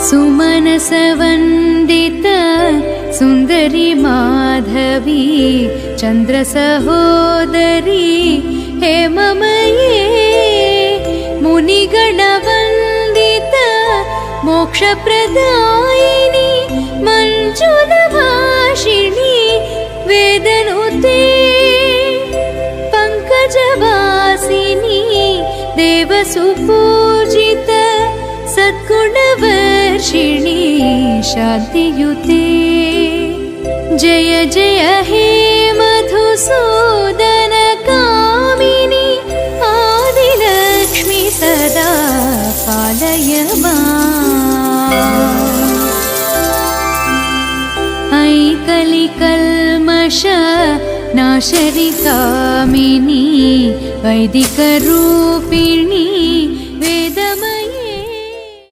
सुमनसवन्दित सुन्दरी माधवी चन्द्रसहोदरी हेममये मुनिगणवन्दित मोक्षप्रदायिनी मञ्जुलभाषिणी वेदनुते पङ्कजवासिनी देवसुपूजित सद्गुणवर्षिणी शान्तियुते जय जय हे मधुसूदन कामिनी आदिलक्ष्मी सदा पालय माम्। ऐ कलिकल्मष नाशरि कामिनी वैदिकरूपिणी